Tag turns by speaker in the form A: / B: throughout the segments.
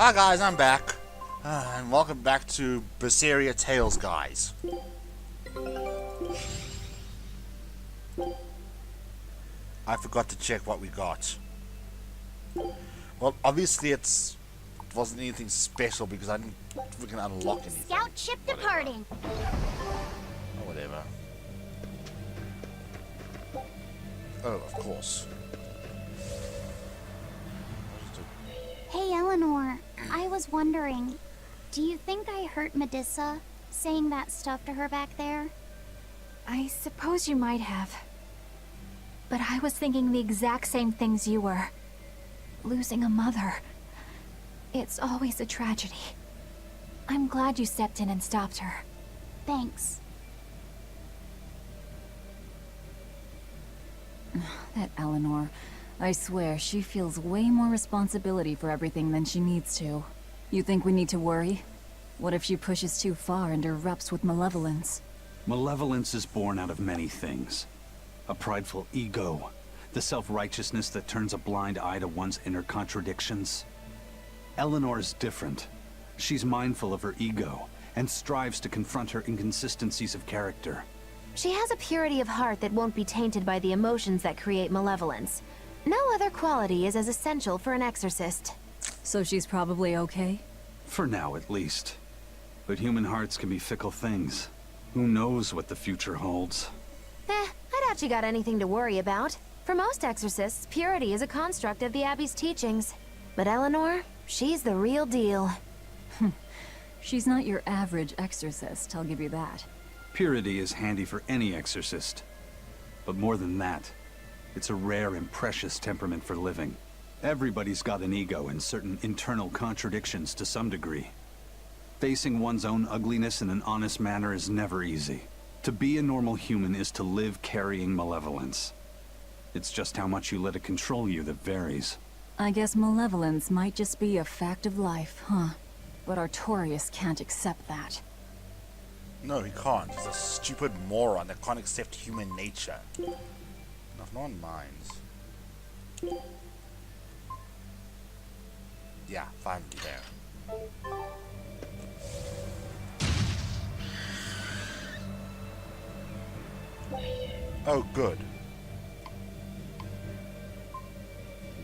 A: Hi guys, I'm back. And welcome back to Berseria Tales, guys. I forgot to check what we got. Well, obviously it wasn't anything special because I didn't freaking unlock anything.
B: Scout ship departing.
A: Oh, whatever. Oh, of course.
B: Hey, Eleanor. I was wondering, do you think I hurt Medusa saying that stuff to her back there?
C: I suppose you might have. But I was thinking the exact same things you were. Losing a mother. It's always a tragedy. I'm glad you stepped in and stopped her.
B: Thanks.
D: That Eleanor. I swear, she feels way more responsibility for everything than she needs to. You think we need to worry? What if she pushes too far and erupts with malevolence?
E: Malevolence is born out of many things. A prideful ego, the self-righteousness that turns a blind eye to one's inner contradictions. Eleanor's different. She's mindful of her ego, and strives to confront her inconsistencies of character.
C: She has a purity of heart that won't be tainted by the emotions that create malevolence. No other quality is as essential for an exorcist.
D: So she's probably okay?
E: For now, at least. But human hearts can be fickle things. Who knows what the future holds?
C: I doubt you got anything to worry about. For most exorcists, purity is a construct of the Abbey's teachings. But Eleanor, she's the real deal.
D: She's not your average exorcist, I'll give you that.
E: Purity is handy for any exorcist. But more than that, it's a rare and precious temperament for living. Everybody's got an ego and certain internal contradictions to some degree. Facing one's own ugliness in an honest manner is never easy. To be a normal human is to live carrying malevolence. It's just how much you let it control you that varies.
D: I guess malevolence might just be a fact of life, huh? But Artorius can't accept that.
A: No, he can't. He's a stupid moron that can't accept human nature. If no one minds. Yeah, finally there. Oh, good.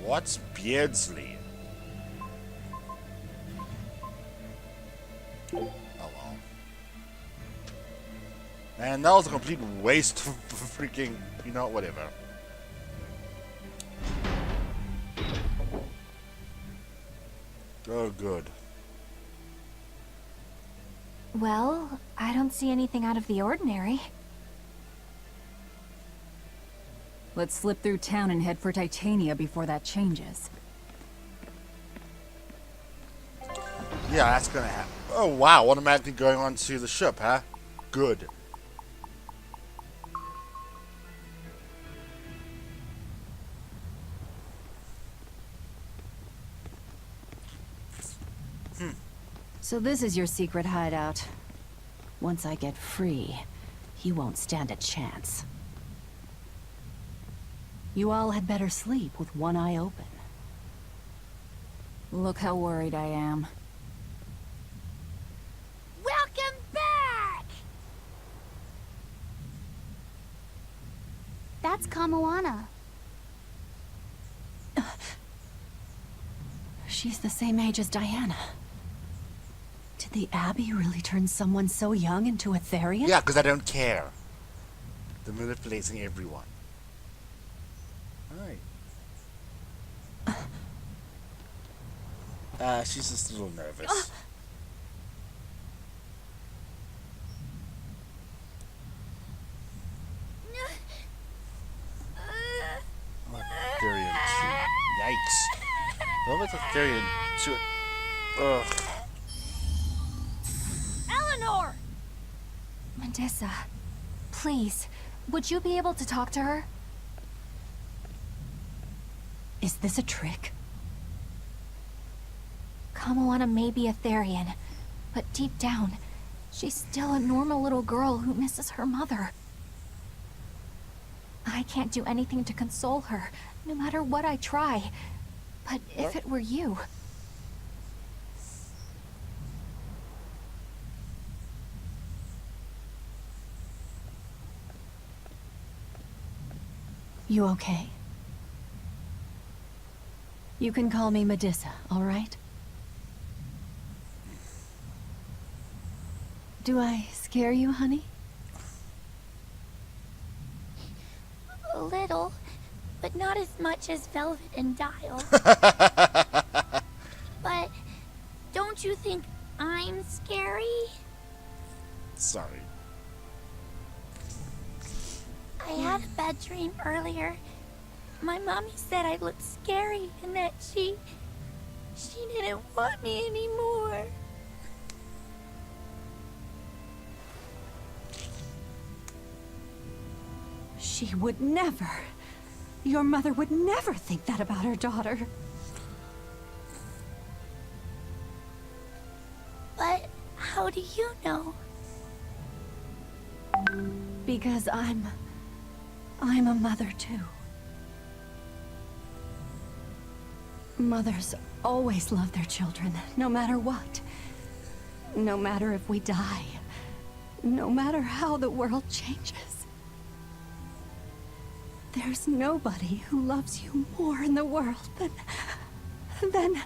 A: What's Beardsley? Oh well. And that was a complete waste of freaking, you know, whatever. Oh, good.
C: Well, I don't see anything out of the ordinary.
D: Let's slip through town and head for Titania before that changes.
A: Yeah, that's gonna happen. Oh wow, automatically going on to the ship, huh? Good.
D: So this is your secret hideout. Once I get free, he won't stand a chance. You all had better sleep with one eye open. Look how worried I am.
B: Welcome back! That's Kamoana.
D: She's the same age as Diana. Did the Abbey really turn someone so young into a Therian?
A: Yeah, because I don't care. They're manipulating everyone. Hi. She's just a little nervous. Oh, Therian 2. Yikes. What about the Therian 2? Ugh.
B: Eleanor!
C: Medusa, please, would you be able to talk to her?
D: Is this a trick?
C: Kamoana may be a Therian, but deep down, she's still a normal little girl who misses her mother. I can't do anything to console her, no matter what I try. But if it were you...
F: You okay? You can call me Medusa, all right? Do I scare you, honey?
B: A little, but not as much as Velvet and Dial. But don't you think I'm scary?
A: Sorry.
B: I had a bad dream earlier. My mommy said I looked scary and that she didn't want me anymore.
F: She would never. Your mother would never think that about her daughter.
B: But how do you know?
F: Because I'm a mother too. Mothers always love their children, no matter what. No matter if we die. No matter how the world changes. There's nobody who loves you more in the world than...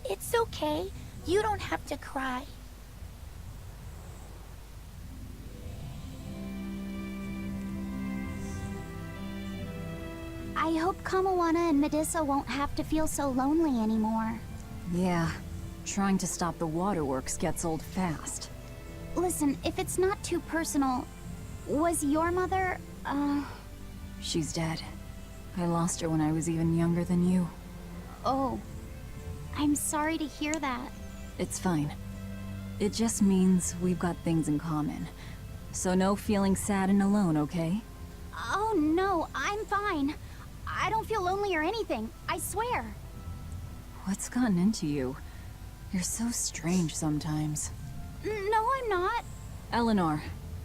B: It's okay. You don't have to cry. I hope Kamawana and Medusa won't have to feel so lonely anymore.
D: Yeah, trying to stop the waterworks gets old fast.
B: Listen, if it's not too personal, was your mother,
D: She's dead. I lost her when I was even younger than you.
B: Oh. I'm sorry to hear that.
D: It's fine. It just means we've got things in common. So no feeling sad and alone, okay?
B: Oh no, I'm fine. I don't feel lonely or anything, I swear.
D: What's gotten into you? You're so strange sometimes.
B: No, I'm not.
D: Eleanor,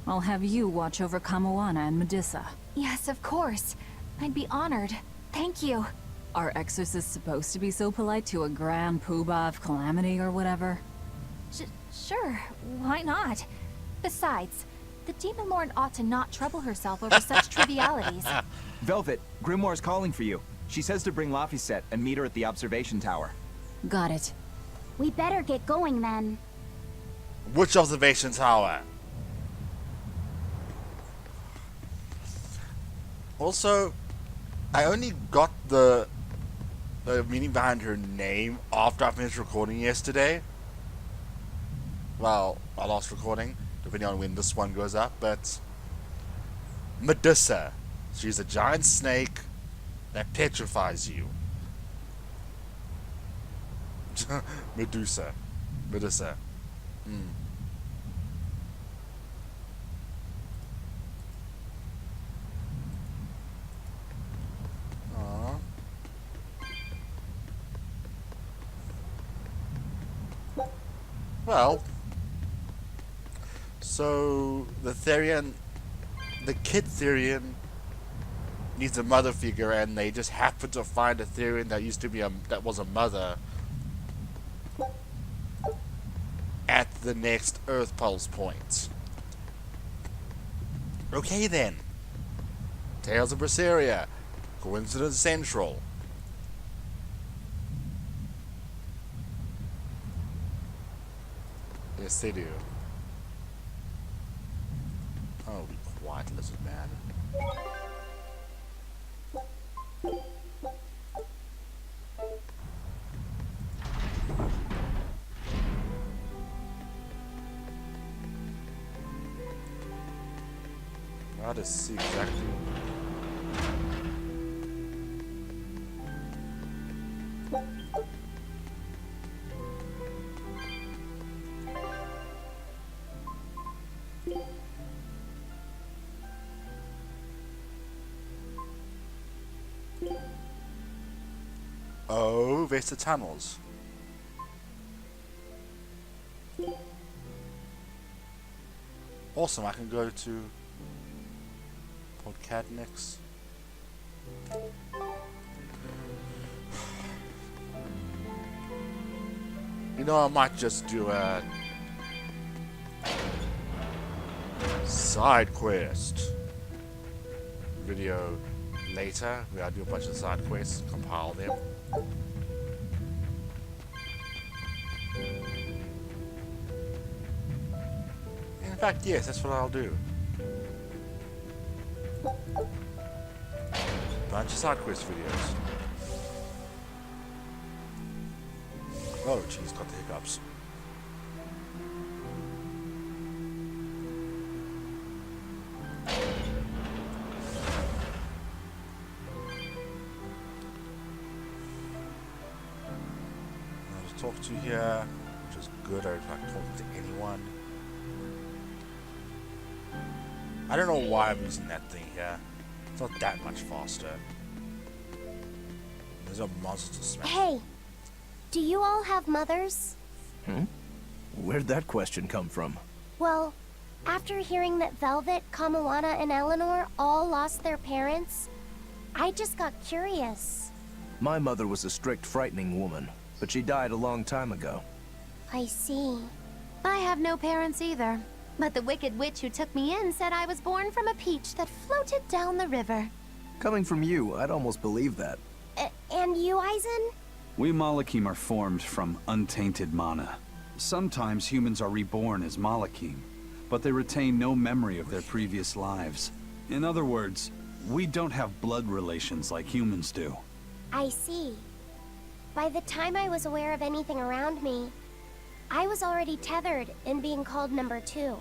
D: I'll have you watch over Kamawana and Medusa.
C: Yes, of course. I'd be honored. Thank you.
D: Are exorcists supposed to be so polite to a grand poobah of calamity or whatever?
C: Sure, why not? Besides, the Demon Lord ought to not trouble herself over such trivialities.
G: Velvet, Grimoire's calling for you. She says to bring Laphicet and meet her at the observation tower.
D: Got it.
B: We better get going then.
A: Which observation tower? Also, I only got the meaning behind her name after I finished recording yesterday. Well, my last recording, depending on when this one goes up, but Medusa. She's a giant snake that petrifies you. Medusa. Medusa. Well, so the Therian, the kid Therian needs a mother figure, and they just happen to find a Therian that used to be that was a mother at the next Earth Pulse point. Okay then. Tales of Berseria. Coincidence Central. Yes, they do. Oh, be quiet, lizard man. I'll just see exactly. Oh, there's the tunnels. Awesome, I can go to Podcadnix. You know, I might just do a Side quest. Video later. We gotta do a bunch of side quests, compile them. In fact, yes, that's what I'll do. Bunch of side quest videos. Oh, jeez, got the hiccups. I'll just talk to you here, which is good. I don't like talking to anyone. I don't know why I'm using that thing here. It's not that much faster. There's a monster to smash.
H: Hey, do you all have mothers?
I: Where'd that question come from?
H: Well, after hearing that Velvet, Kamawana, and Eleanor all lost their parents, I just got curious.
I: My mother was a strict, frightening woman, but she died a long time ago.
H: I see.
B: I have no parents either. But the wicked witch who took me in said I was born from a peach that floated down the river.
I: Coming from you, I'd almost believe that.
H: And you, Aizen?
E: We Malakim are formed from untainted mana. Sometimes humans are reborn as Malakim, but they retain no memory of their previous lives. In other words, we don't have blood relations like humans do.
H: I see. By the time I was aware of anything around me, I was already tethered and being called number 2.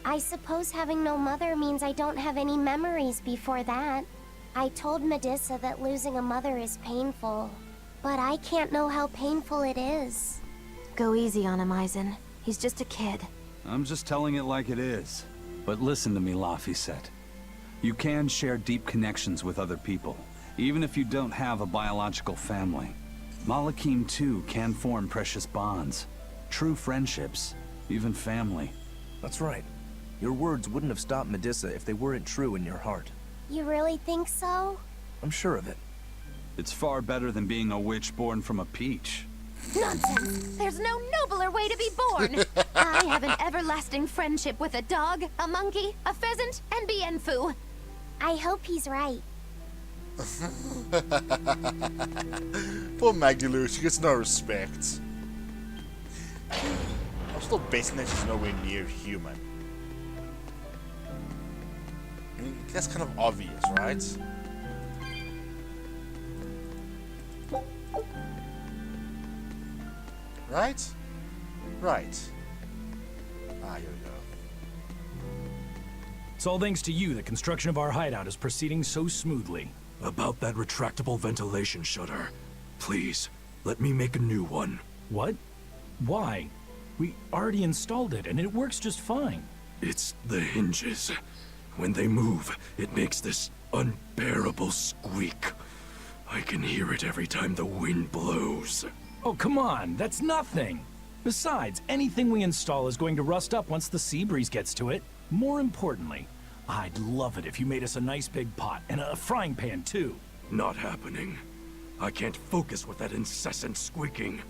H: I suppose having no mother means I don't have any memories before that. I told Medusa that losing a mother is painful, but I can't know how painful it is.
B: Go easy on him, Aizen. He's just a kid.
E: I'm just telling it like it is. But listen to me, Laphicet. You can share deep connections with other people, even if you don't have a biological family. Malakim, too, can form precious bonds. True friendships, even family.
I: That's right. Your words wouldn't have stopped Medusa if they weren't true in your heart.
H: You really think so?
I: I'm sure of it.
E: It's far better than being a witch born from a peach.
B: Nonsense! There's no nobler way to be born! I have an everlasting friendship with a dog, a monkey, a pheasant, and Bienfu.
H: I hope he's right.
A: Poor Magulu, she gets no respect. I'm still betting that she's nowhere near human. I mean, that's kind of obvious, right? Right? Right. Ah, here we go.
J: It's all thanks to you that construction of our hideout is proceeding so smoothly.
K: About that retractable ventilation shutter. Please, let me make a new one.
J: What? Why? We already installed it, and it works just fine.
K: It's the hinges. When they move, it makes this unbearable squeak. I can hear it every time the wind blows.
J: Oh, come on, that's nothing. Besides, anything we install is going to rust up once the sea breeze gets to it. More importantly, I'd love it if you made us a nice big pot, and a frying pan, too.
K: Not happening. I can't focus with that incessant squeaking.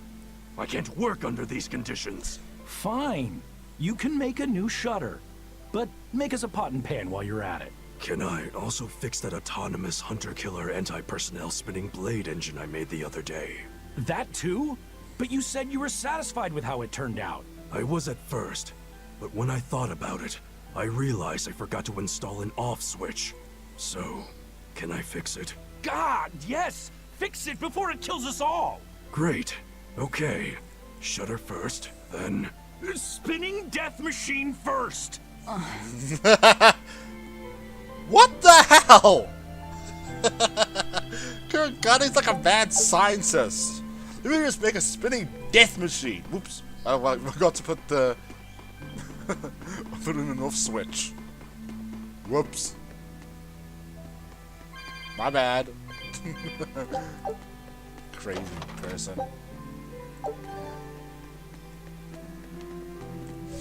K: I can't work under these conditions.
J: Fine. You can make a new shutter. But make us a pot and pan while you're at it.
K: Can I also fix that autonomous hunter-killer anti-personnel spinning blade engine I made the other day?
J: That too? But you said you were satisfied with how it turned out.
K: I was at first, but when I thought about it, I realized I forgot to install an off switch. So, can I fix it?
J: God, yes! Fix it before it kills us all!
K: Great. Okay. Shutter first, then...
J: Spinning death machine first!
A: What the hell? Good God, he's like a mad scientist. Let me just make a spinning death machine. Whoops. I forgot to put the... put in an off switch. Whoops. My bad. Crazy person.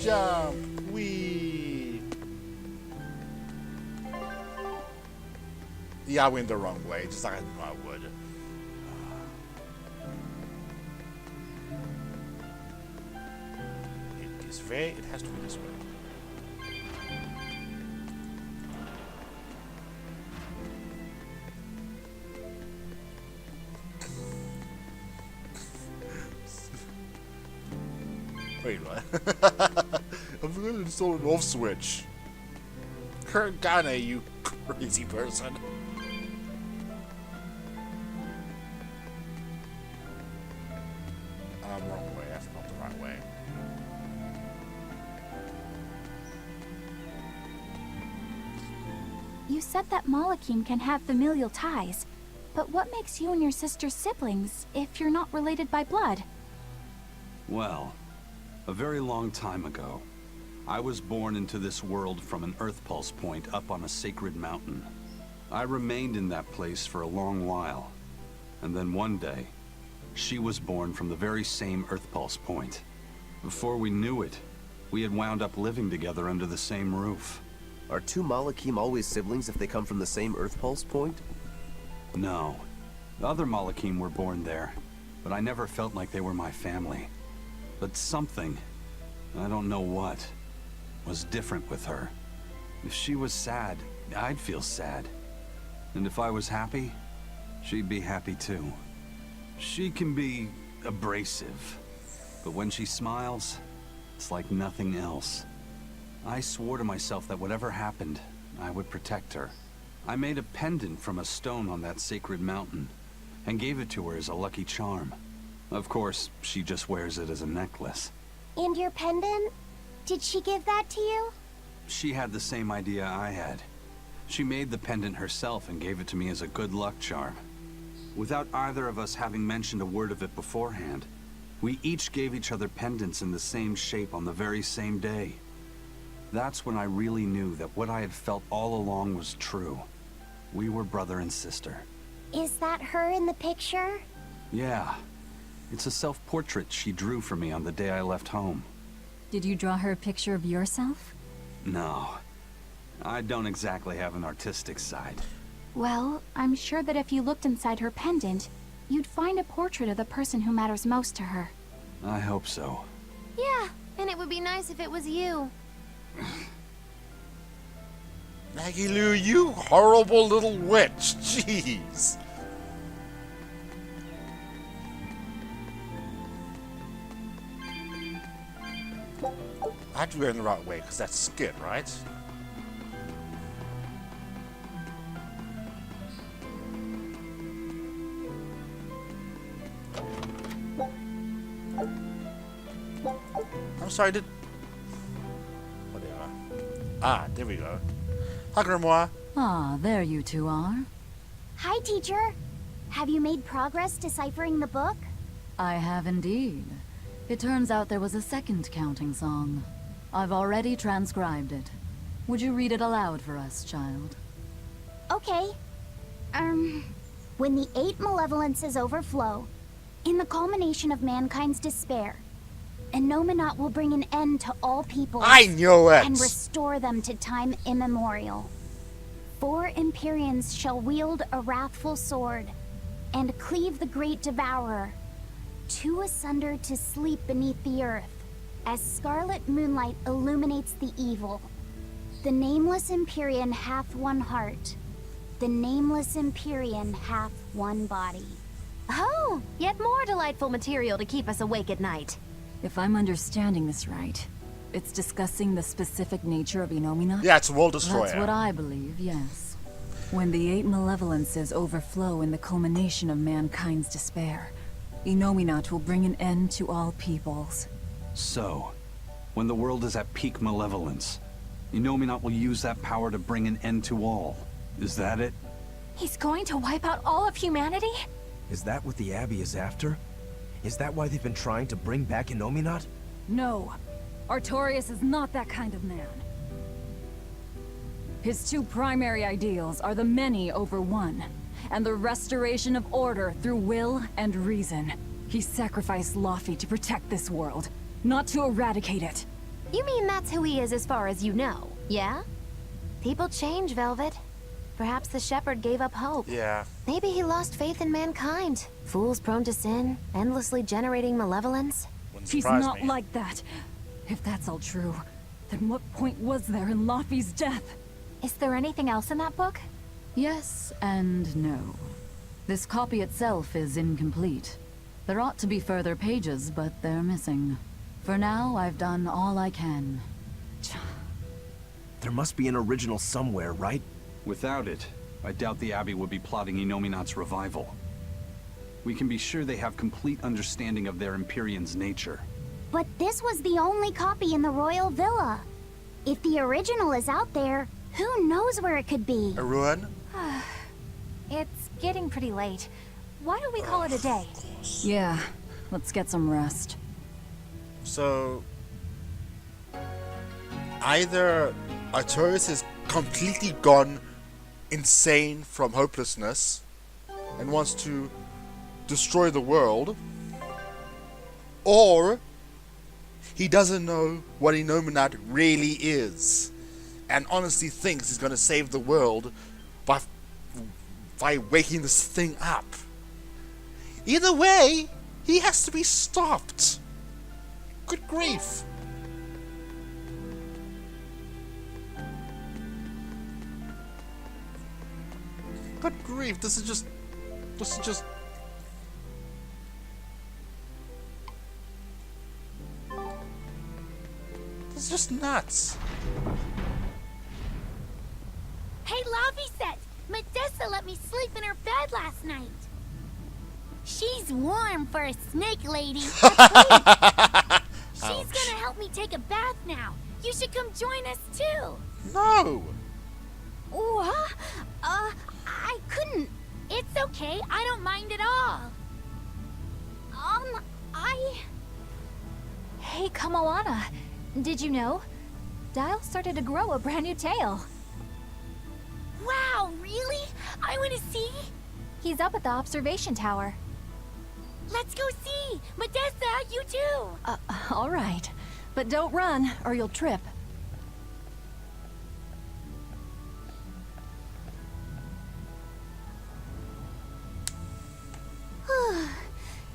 A: Jump! Wee! Yeah, I went the wrong way, just like I knew I would. It is very... It has to be this way. Wait, what? I'm gonna install an off switch. Kurgane, you crazy person. Wrong way. That's not the right way.
B: You said that Malakim can have familial ties, but what makes you and your sister siblings if you're not related by blood?
E: Well, a very long time ago, I was born into this world from an Earth Pulse point up on a sacred mountain. I remained in that place for a long while, and then one day, she was born from the very same Earth Pulse point. Before we knew it, we had wound up living together under the same roof.
I: Are two Malakim always siblings if they come from the same Earth Pulse point?
E: No. The other Malakim were born there, but I never felt like they were my family. But something, I don't know what, was different with her. If she was sad, I'd feel sad. And if I was happy, she'd be happy too. She can be abrasive, but when she smiles, it's like nothing else. I swore to myself that whatever happened, I would protect her. I made a pendant from a stone on that sacred mountain, and gave it to her as a lucky charm. Of course, she just wears it as a necklace.
H: And your pendant? Did she give that to you?
E: She had the same idea I had. She made the pendant herself and gave it to me as a good luck charm. Without either of us having mentioned a word of it beforehand, we each gave each other pendants in the same shape on the very same day. That's when I really knew that what I had felt all along was true. We were brother and sister.
H: Is that her in the picture?
E: Yeah. It's a self-portrait she drew for me on the day I left home.
D: Did you draw her a picture of yourself?
E: No. I don't exactly have an artistic side.
B: Well, I'm sure that if you looked inside her pendant, you'd find a portrait of the person who matters most to her.
E: I hope so.
H: Yeah, and it would be nice if it was you.
A: Maggie Lou, you horrible little witch. Jeez. I have to go in the right way, because that's skid, right? I'm sorry, whatever. Ah, there we go. Hi, Grimoire.
D: Ah, there you two are.
H: Hi, teacher. Have you made progress deciphering the book?
D: I have indeed. It turns out there was a second counting song. I've already transcribed it. Would you read it aloud for us, child?
H: Okay. When the 8 malevolences overflow, in the culmination of mankind's despair, Innominat will bring an end to all people.
A: I knew it!
H: And restore them to time immemorial. 4 Empyreans shall wield a wrathful sword, and cleave the great devourer, 2 asunder to sleep beneath the earth, as scarlet moonlight illuminates the evil. The nameless Empyrean hath one heart. The nameless Empyrean hath one body.
L: Oh, yet more delightful material to keep us awake at night.
D: If I'm understanding this right, it's discussing the specific nature of Innominat?
A: Yeah, it's a world destroyer.
D: That's what I believe, yes. When the 8 malevolences overflow in the culmination of mankind's despair, Innominat will bring an end to all peoples.
E: So, when the world is at peak malevolence, Innominat will use that power to bring an end to all. Is that it?
B: He's going to wipe out all of humanity?
I: Is that what the Abbey is after? Is that why they've been trying to bring back Innominat?
D: No. Artorias is not that kind of man. His 2 primary ideals are the many over one, and the restoration of order through will and reason. He sacrificed Laufey to protect this world, not to eradicate it.
L: You mean that's who he is as far as you know, yeah? People change, Velvet. Perhaps the shepherd gave up hope.
A: Yeah.
L: Maybe he lost faith in mankind. Fools prone to sin, endlessly generating malevolence.
D: He's not like that. If that's all true, then what point was there in Laufey's death?
B: Is there anything else in that book?
D: Yes and no. This copy itself is incomplete. There ought to be further pages, but they're missing. For now, I've done all I can.
I: There must be an original somewhere, right?
E: Without it, I doubt the Abbey would be plotting Inominat's revival. We can be sure they have complete understanding of their Empyrean's nature.
H: But this was the only copy in the royal villa. If the original is out there, who knows where it could be?
A: A ruin?
C: It's getting pretty late. Why don't we call it a day?
D: Yeah, let's get some rest.
A: So either Artorias is completely gone insane from hopelessness and wants to destroy the world, or he doesn't know what Inominat really is and honestly thinks he's going to save the world by waking this thing up. Either way, he has to be stopped. Good grief. Good grief, this is just This is just nuts.
B: Hey, Laviset! Medessa let me sleep in her bed last night. She's warm for a snake lady. She's gonna help me take a bath now. You should come join us too.
A: No.
B: What? I couldn't. It's okay. I don't mind at all.
C: Hey, Kamoana. Did you know? Dial started to grow a brand new tail.
B: Wow, really? I want to see.
C: He's up at the observation tower.
B: Let's go see. Medessa, you too.
F: All right. But don't run, or you'll trip.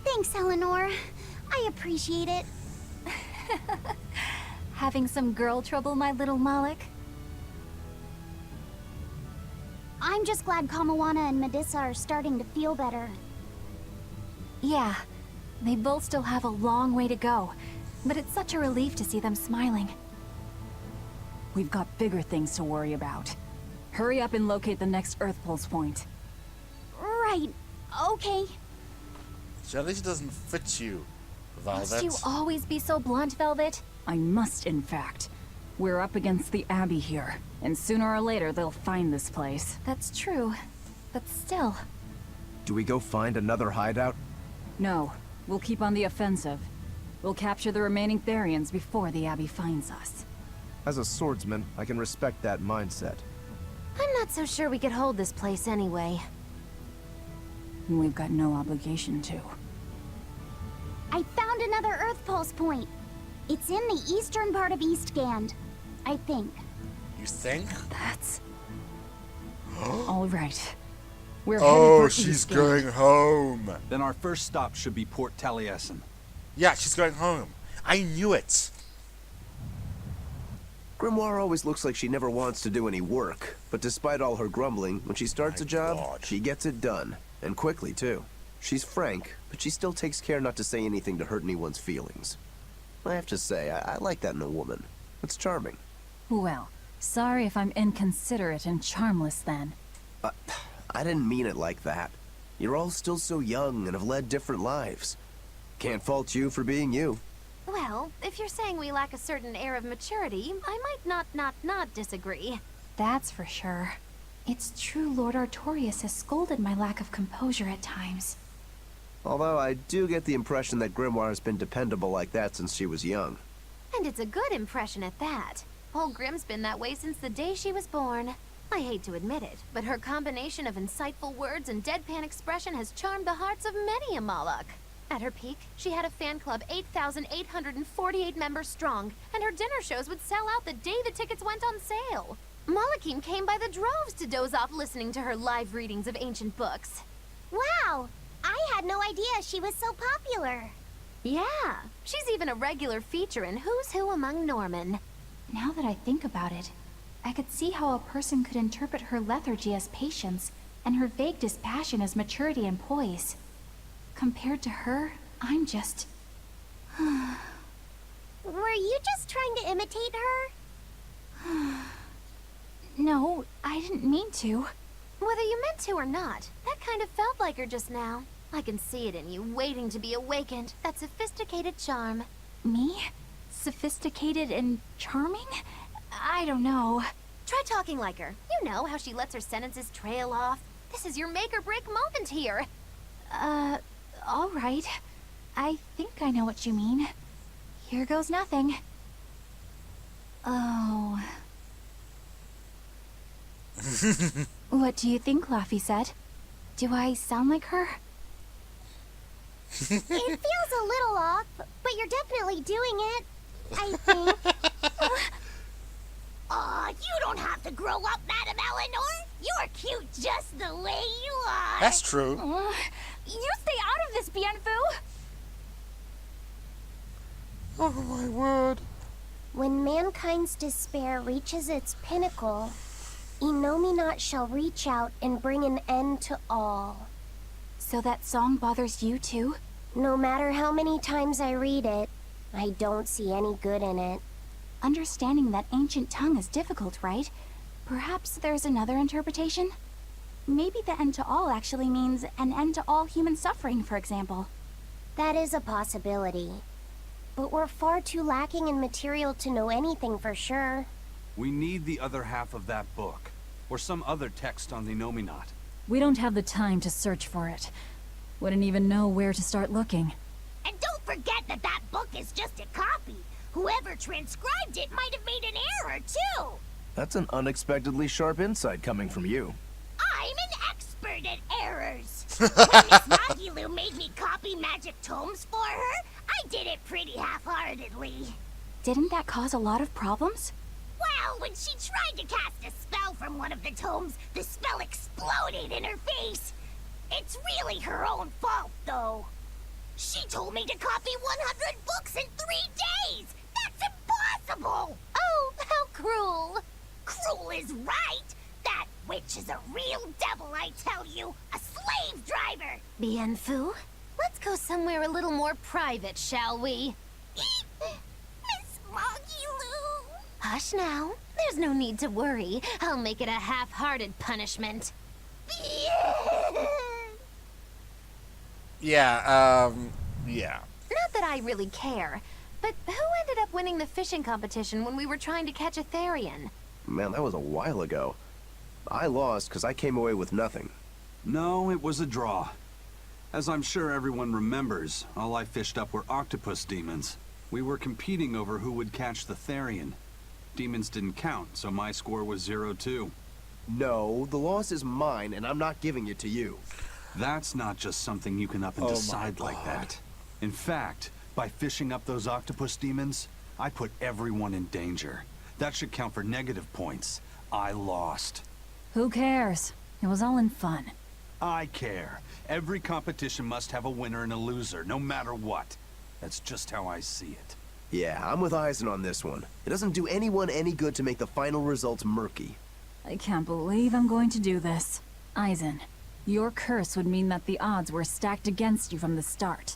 H: Thanks, Eleanor. I appreciate it.
C: Having some girl trouble, my little Malik?
H: I'm just glad Kamoana and Medessa are starting to feel better.
C: Yeah, they both still have a long way to go, but it's such a relief to see them smiling.
D: We've got bigger things to worry about. Hurry up and locate the next Earth Pulse point.
H: Right. Okay.
A: Jealousy doesn't fit you, Velvet.
C: Must you always be so blunt, Velvet?
D: I must, in fact. We're up against the Abbey here, and sooner or later they'll find this place.
C: That's true, but still.
I: Do we go find another hideout?
D: No, we'll keep on the offensive. We'll capture the remaining Therians before the Abbey finds us.
I: As a swordsman, I can respect that mindset.
L: I'm not so sure we could hold this place anyway.
D: And we've got no obligation to.
H: I found another Earth Pulse point. It's in the eastern part of Eastgand, I think.
A: You think?
D: That's... all right. We're
A: Oh,
D: headed for
A: she's
D: Eastgand.
A: going home.
E: Then our first stop should be Port Taliesin.
A: Yeah, she's going home. I knew it.
I: Grimoire always looks like she never wants to do any work, but despite all her grumbling, when she starts
A: My
I: a job,
A: God.
I: she gets it done. And quickly, too. She's frank, but she still takes care not to say anything to hurt anyone's feelings. I have to say, I like that in a woman. It's charming.
D: Well, sorry if I'm inconsiderate and charmless then.
I: I didn't mean it like that. You're all still so young and have led different lives. Can't fault you for being you.
L: Well, if you're saying we lack a certain air of maturity, I might not disagree.
C: That's for sure. It's true Lord Artorias has scolded my lack of composure at times.
I: Although I do get the impression that Grimoire has been dependable like that since she was young.
L: And it's a good impression at that. Old Grim's been that way since the day she was born. I hate to admit it, but her combination of insightful words and deadpan expression has charmed the hearts of many a Malak. At her peak, she had a fan club 8,848 members strong, and her dinner shows would sell out the day the tickets went on sale. Malakim came by the droves to doze off listening to her live readings of ancient books.
H: Wow! I had no idea she was so popular.
L: Yeah, she's even a regular feature in Who's Who Among Norman.
C: Now that I think about it, I could see how a person could interpret her lethargy as patience and her vague dispassion as maturity and poise. Compared to her, I'm just...
H: you just trying to imitate her?
C: No, I didn't mean to.
L: Whether you meant to or not, that kind of felt like her just now. I can see it in you, waiting to be awakened. That sophisticated charm.
C: Me? Sophisticated and charming? I don't know.
L: Try talking like her. You know how she lets her sentences trail off. This is your make or break moment here.
C: All right. I think I know what you mean. Here goes nothing. Oh. What do you think, Laffy said? Do I sound like her?
H: It feels a little off, but you're definitely doing it. I think. Aw, you don't have to grow up, Madam Eleanor. You're cute just the way you are.
A: That's true.
C: You stay out of this, Bienfu!
A: Oh my word.
H: When mankind's despair reaches its pinnacle, Innominat shall reach out and bring an end to all.
C: So that song bothers you too?
H: No matter how many times I read it, I don't see any good in it.
C: Understanding that ancient tongue is difficult, right? Perhaps there's another interpretation? Maybe the end to all actually means an end to all human suffering, for example.
H: That is a possibility. But we're far too lacking in material to know anything for sure.
E: We need the other half of that book, or some other text on the Nominat.
D: We don't have the time to search for it. Wouldn't even know where to start looking.
H: And don't forget that that book is just a copy. Whoever transcribed it might have made an error, too.
I: That's an unexpectedly sharp insight coming from you.
H: I'm an expert at errors. When Miss Magilu made me copy magic tomes for her, I did it pretty half-heartedly.
C: Didn't that cause a lot of problems?
H: Well, when she tried to cast a spell from one of the tomes, the spell exploded in her face. It's really her own fault, though. She told me to copy 100 books in 3 days! That's impossible!
L: Oh, how cruel!
H: Cruel is right! That witch is a real devil, I tell you! A slave driver!
L: Bienfu, let's go somewhere a little more private, shall we?
H: Miss Magilu!
L: Hush now. There's no need to worry. I'll make it a half-hearted punishment.
A: Yeah, yeah.
L: Not that I really care, but who ended up winning the fishing competition when we were trying to catch a Therian?
I: Man, that was a while ago. I lost because I came away with nothing.
E: No, it was a draw. As I'm sure everyone remembers, all I fished up were octopus demons. We were competing over who would catch the Therian. Demons didn't count, so my score was 0-2.
I: No, the loss is mine, and I'm not giving it to you.
E: That's not just something you can up and decide like that. In fact, by fishing up those octopus demons, I put everyone in danger. That should count for negative points. I lost.
D: Who cares? It was all in fun.
E: I care. Every competition must have a winner and a loser, no matter what. That's just how I see it.
I: Yeah, I'm with Eisen on this one. It doesn't do anyone any good to make the final results murky.
D: I can't believe I'm going to do this. Eisen, your curse would mean that the odds were stacked against you from the start.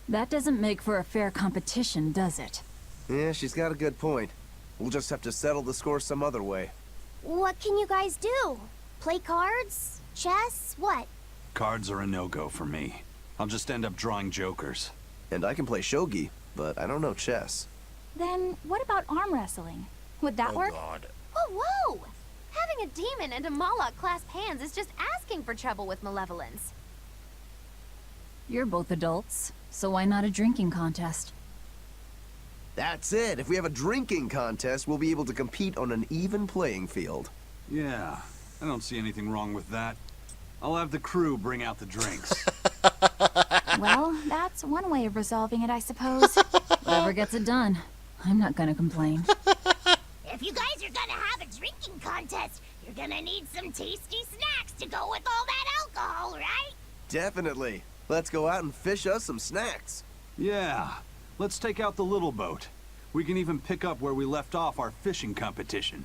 D: That doesn't make for a fair competition, does it?
I: Yeah, she's got a good point. We'll just have to settle the score some other way.
H: What can you guys do? Play cards? Chess? What?
E: Cards are a no-go for me. I'll just end up drawing jokers.
I: And I can play shogi, but I don't know chess.
C: Then what about arm wrestling? Would that work?
A: God.
L: Whoa, whoa! Having a demon and a Moloch clasp hands is just asking for trouble with malevolence.
D: You're both adults, so why not a drinking contest?
I: That's it. If we have a drinking contest, we'll be able to compete on an even playing field.
E: Yeah, I don't see anything wrong with that. I'll have the crew bring out the drinks.
C: Well, that's one way of resolving it, I suppose.
D: Whatever gets it done. I'm not gonna complain.
H: If you guys are gonna have a drinking contest, you're gonna need some tasty snacks to go with all that alcohol, right?
I: Definitely. Let's go out and fish us some snacks.
E: Yeah, let's take out the little boat. We can even pick up where we left off our fishing competition.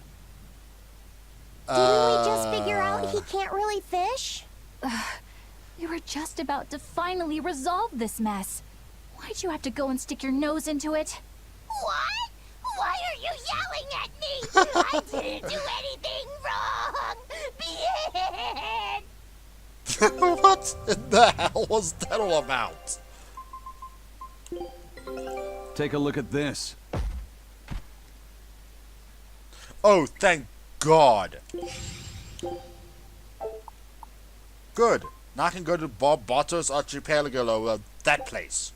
H: Didn't we just figure out he can't really fish?
C: We were just about to finally resolve this mess. Why'd you have to go and stick your nose into it?
H: What? you yelling at me? I didn't do anything wrong. The end.
A: What in the hell was that all about?
E: Take a look at this.
A: Oh, thank God. Good. Now I can go to Barbatos Archipelago, that place.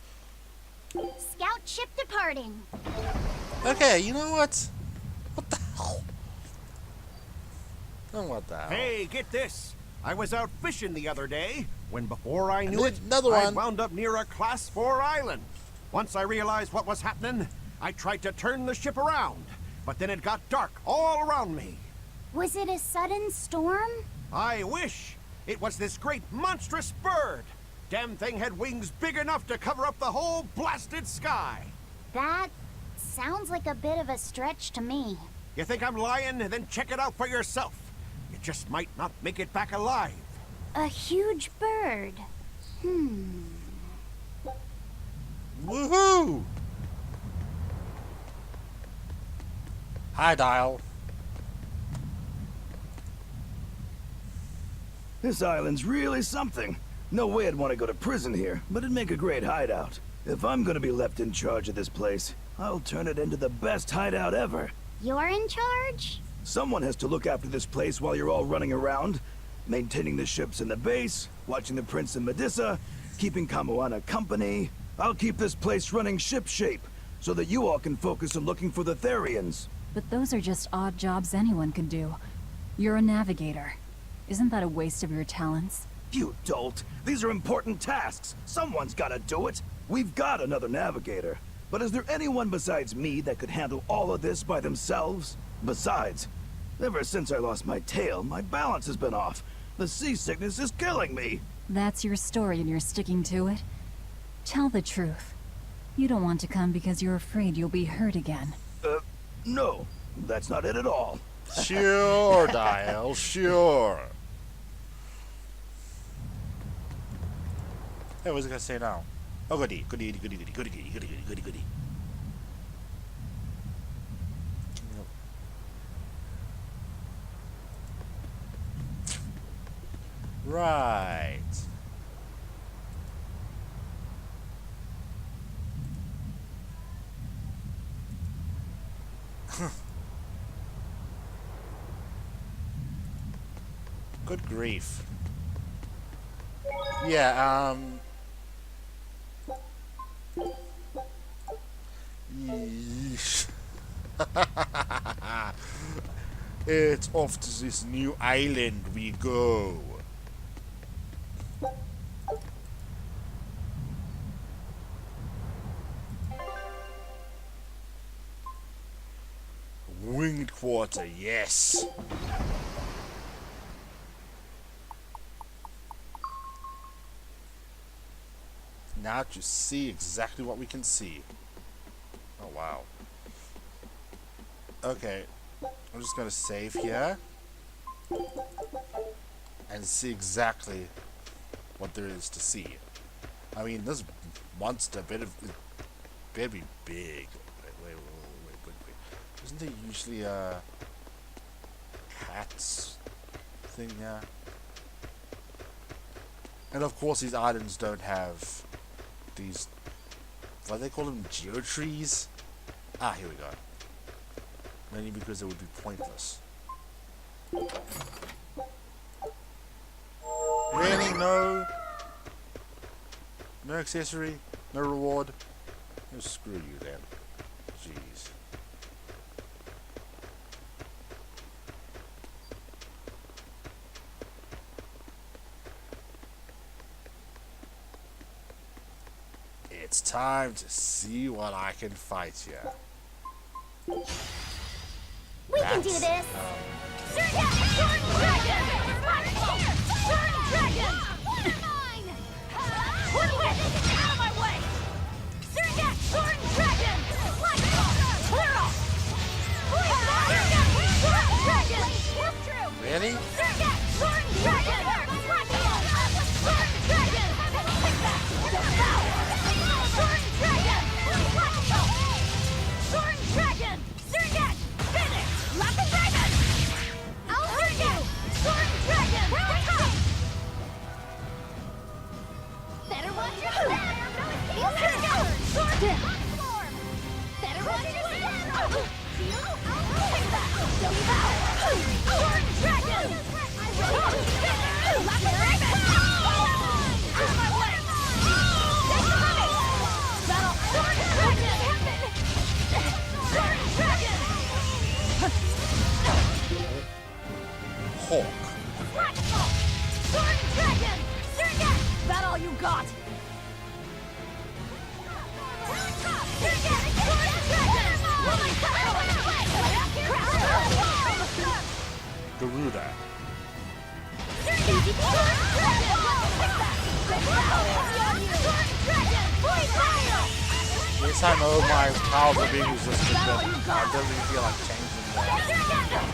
H: Scout ship departing.
A: Okay, you know what? What the hell? Oh, what the hell?
M: Hey, get this. I was out fishing the other day, when before I knew it,
A: Another
M: I
A: one.
M: wound up near a Class 4 island. Once I realized what was happening, I tried to turn the ship around, but then it got dark all around me.
H: Was it a sudden storm?
M: I wish. It was this great monstrous bird. Damn thing had wings big enough to cover up the whole blasted sky.
H: That sounds like a bit of a stretch to me.
M: You think I'm lying? Then check it out for yourself. You just might not make it back alive.
H: A huge bird.
A: Woohoo! Hi, Dial.
N: This island's really something. No way I'd want to go to prison here, but it'd make a great hideout. If I'm gonna be left in charge of this place, I'll turn it into the best hideout ever.
H: You're in charge?
N: Someone has to look after this place while you're all running around, maintaining the ships in the base, watching the Prince and Medusa, keeping Kamoana company. I'll keep this place running ship-shape, so that you all can focus on looking for the Therians.
D: But those are just odd jobs anyone can do. You're a navigator. Isn't that a waste of your talents?
N: You dolt! These are important tasks! Someone's gotta do it! We've got another navigator. But is there anyone besides me that could handle all of this by themselves? Besides, ever since I lost my tail, my balance has been off. The seasickness is killing me!
D: That's your story and you're sticking to it? Tell the truth. You don't want to come because you're afraid you'll be hurt again.
N: No. That's not it at all.
A: Sure, Dial, sure. Hey, what's it gonna say now? Oh, goody, goody, goody, goody, goody, goody, goody, goody, goody, goody. Right. Good grief. Yeah, yeesh. It's off to this new island we go. Winged quarter, yes. Now to see exactly what we can see. Oh wow. Okay, I'm just gonna save here and see exactly what there is to see. I mean, this monster better be big. Wait. Isn't there usually a hats thing here? And of course, these islands don't have these, what do they call them, geotrees? Ah, here we go. Mainly because it would be pointless. Really? No? No accessory? No reward? Oh, screw you then. Jeez. It's time to see what I can fight here.
H: We can do this!
B: Sword Dragon! Sword Dragon! Mine! Out of my way! Sword Dragon! Clear off! Sword Dragon!
A: Really?
B: Sword Dragon! Sword Dragon! Sword Dragon! Sword Dragon!
A: Hawk.
B: Is that all you got?
A: Garuda. Yes, I know my powers are being resisted, but I don't really feel like changing them.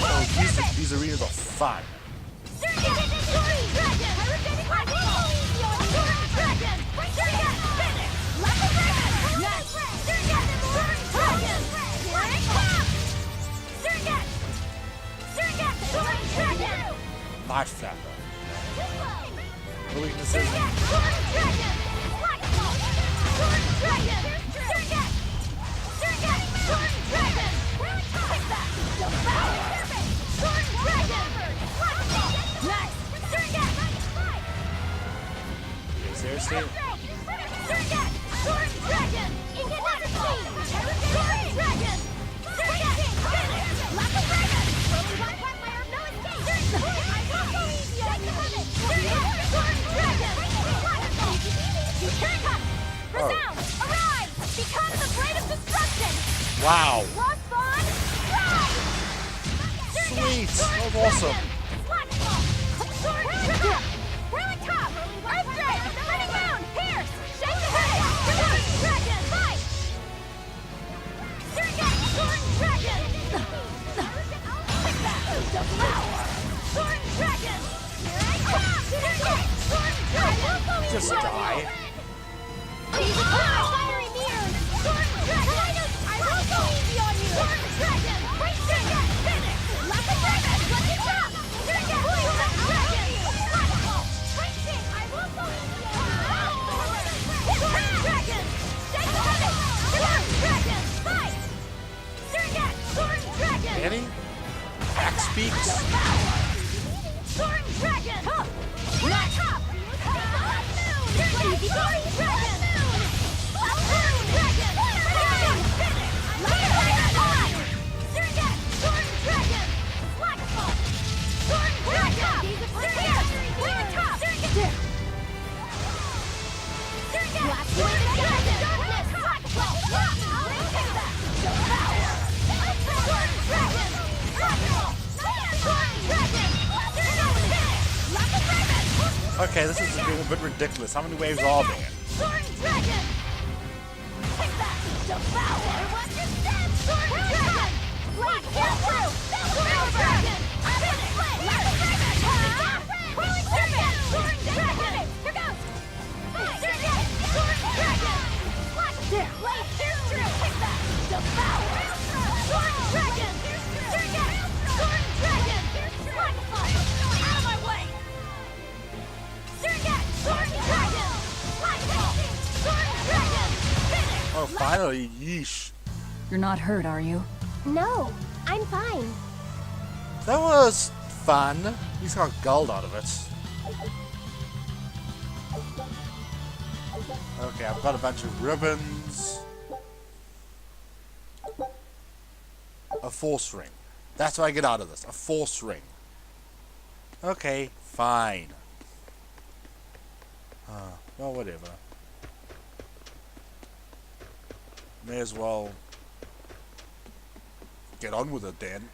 A: Oh, these arenas are fun. Night Flapper. The weaknesses. Seriously?
B: Resound! Arise! Become the blade of destruction!
A: Wow!
B: Sweet!
A: Sweet! That was awesome!
B: Whirling top! Earthdrake! Running down! Pierce! Shake the head! Reverse! Dragon! Fight! Sword Dragon! Sword Dragon! Sword Dragon!
A: Just die.
B: Fiery mirror! Sword Dragon! I will go easy on you! Sword Dragon! Great Dragon! Finish! Like a dragon! Let it drop! Dragon! Dragon! I will go easy on you! Sword Dragon! Shake the heaven! Sword Dragon! Fight! Sword Dragon!
A: Any? Axe Peaks?
B: Sword Dragon! Not up! Sword Dragon!
A: Okay, this is getting a bit ridiculous. How many waves are there?
B: Sword Dragon! Take that! Devour! What you said! Sword Dragon! Blade kill through! Sword Dragon! I'm in it! Like a dragon! Whirling serpent! Sword Dragon! Here goes! Sword Dragon! Blade pierce through! Take that! Devour! Sword Dragon! Sword Dragon! Out of my way!
A: Oh, finally, yeesh.
D: You're not hurt, are you?
H: No, I'm fine.
A: That was fun. At least got gold out of it. Okay, I've got a bunch of ribbons. A force ring. That's what I get out of this. A force ring. Okay, fine. Well, whatever. May as well get on with it then.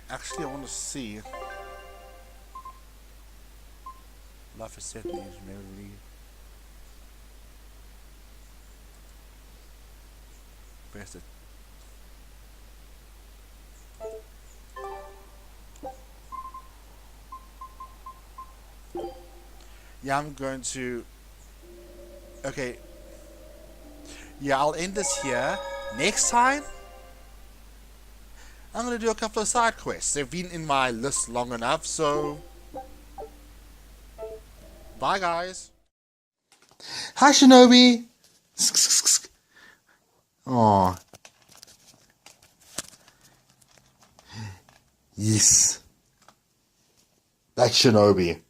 A: Actually, I want to see. Life is set needs merely. Where's it? yeah, I'm going to... Okay. Yeah, I'll end this here. Next time, I'm going to do a couple of side quests. They've been in my list long enough, so... Bye, guys. Hi, Shinobi. Aw. Yes. That's Shinobi.